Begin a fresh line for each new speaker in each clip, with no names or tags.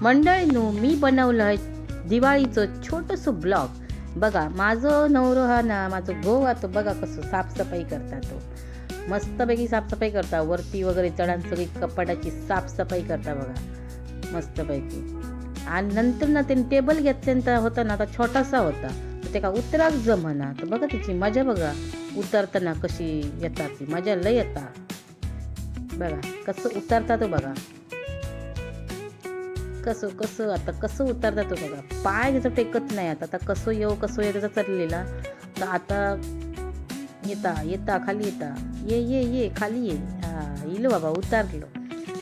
मंडळींनो, मी बनवलं आहे दिवाळीचं छोटंसं ब्लॉग. बघा माझं नवरो हा ना, माझं भाऊ हा तो बघा कसं साफसफाई करता. तो मस्तपैकी साफसफाई करता, वरती वगैरे चढान सगळी कपाटाची साफसफाई करता बघा मस्तपैकी. आणि नंतर ना ते टेबल घेतल्यानंतर होता ना, आता छोटासा होता तर ते का उतराक जमना. तर बघा त्याची मजा बघा, उतरताना कशी येतात ती मजा लय येता. बघा कसं उतरता तो बघा, कसं कसं आता कसं उतरता तो बघा. पाय त्याचं टेकत नाही. आता कसं येऊ त्याचा चाललेला. तर आता येता खाली येता, ये खाली ये. इलो बाबा उतारलो.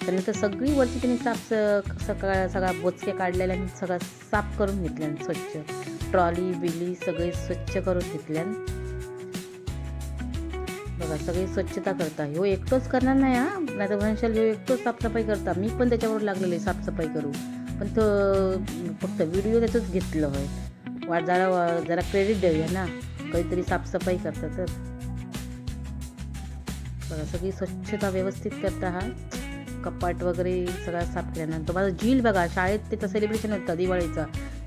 तर नंतर सगळी वरची त्यांनी सगळा बोचके काढलेल्या आणि सगळं साफ करून घेतल्या स्वच्छ. ट्रॉली बिली सगळे स्वच्छ करून घेतल्या बघा. सगळी स्वच्छता करता. ह्यो एकटोच करणार नाही हा, नाही तर म्हणशाल ह्यो एकटोच साफसफाई करता. मी पण त्याच्यावर लागलेले साफसफाई करू, पण तो फक्त व्हिडिओ त्याचंच घेतलं होय. जरा क्रेडिट देऊया ना, काहीतरी साफसफाई करता. तर बघा सगळी स्वच्छता व्यवस्थित करता. हा कपाट वगैरे सगळा साफ केल्यानंतर माझं झील बघा, शाळेत त्याचं सेलिब्रेशन होतं दिवाळीचा.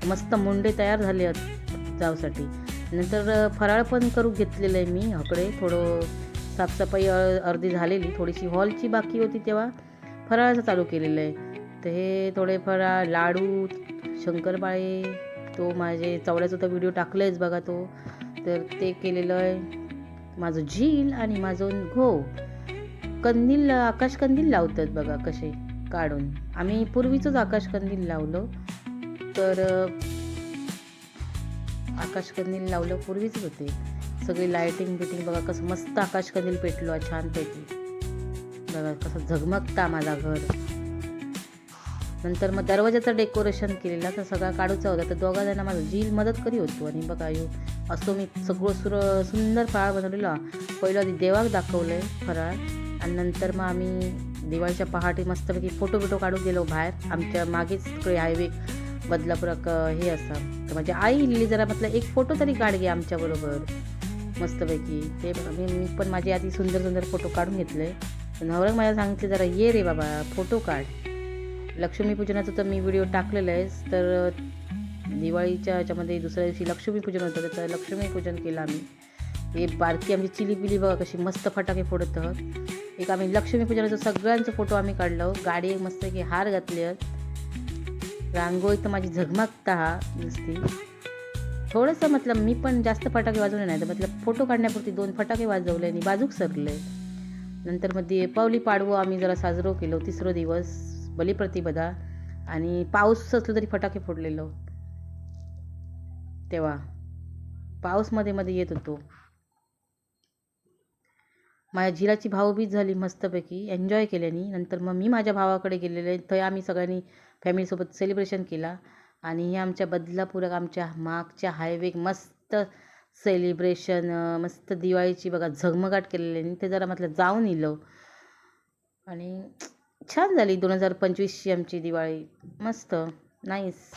मस्त मुंडे तयार झाले आहेत जाऊसाठी. नंतर फराळ पण करू घेतलेलं आहे मी. हकडे थोडं साफसफाई अर्धी झालेली, थोडीशी हॉलची बाकी होती तेव्हा फराळाचं चालू केलेलं आहे. तर हे थोडे फराळ लाडू शंकरपाळे, तो माझे चवड्याचा तो व्हिडिओ टाकलायच बघा तो, तर ते केलेलं आहे. माझं झील आणि माझं कंदील, आकाश कंदील लावतात बघा कसे काढून. आम्ही पूर्वीचंच आकाश कंदील लावलं. तर आकाश कंदील लावलं पूर्वीच होते. सगळी लायटिंग बिटिंग बघा कसं मस्त आकाश कंदील पेटलो छानपैकी. बघा कसं झगमगता माझा घर. नंतर मग दरवाजाचं डेकोरेशन केलेलं, तर सगळा काढूचा होता. तर दोघा जणांना माझं झील मदत करी होतो. आणि बघा असं मी सगळं सुंदर फराळ बनवलेला. पहिलं आधी देवाक दाखवलं आहे फराळ, आणि नंतर मग आम्ही दिवाळीच्या पहाटे मस्तपैकी फोटो बिटो काढून गेलो बाहेर. आमच्या मागेच तिकडे हायवे बदलापूर हे असं. तर माझी आई लिहिली जरा म्हटलं एक फोटो तरी काढ घे आमच्याबरोबर मस्तपैकी. ते मी पण माझी आधी सुंदर फोटो काढून घेतले. नवरा मला सांगितले जरा ये रे बाबा फोटो काढ. लक्ष्मीपूजनाचं तर मी व्हिडिओ टाकलेलं आहेच. तर दिवाळीच्या ह्याच्यामध्ये दुसऱ्या दिवशी लक्ष्मीपूजन होतं, तर लक्ष्मीपूजन केलं आम्ही. हे बारकी आमची चिली पिली बघा कशी मस्त फटाके फोडत आहोत. एक आम्ही लक्ष्मीपूजनाचं सगळ्यांचं फोटो आम्ही काढलो. गाडी मस्त की हार घातले आहेत. रांगोळी तर माझी झगमगता हा नुसती. थोडंसं म्हटलं मी पण जास्त फटाके वाजवले नाही, तर म्हटलं फोटो काढण्यापुरती 2 फटाके वाजवले आणि बाजूक सरले. नंतर मग दीपावली पाडवं आम्ही जरा साजरं केलो. 3रा दिवस बलिप्रतिपदा. आणि पाऊस असलं तरी फटाके फोडलेलो. तेव्हा पाऊस मध्ये येत होतो. माझ्या झिलाची भाऊबीज झाली मस्तपैकी, एन्जॉय केल्यानी. नंतर मग मी माझ्या भावाकडे गेलेले. तर आम्ही सगळ्यांनी फॅमिलीसोबत सेलिब्रेशन केला. आणि हे आमच्या बदलापुरात आमच्या मागच्या हायवे मस्त सेलिब्रेशन, मस्त दिवाळीची बघा झगमगाट केलेली. ते जरा म्हटलं जाऊन इलो. आणि छान झाली 2025ची आमची दिवाळी. मस्त नाईस.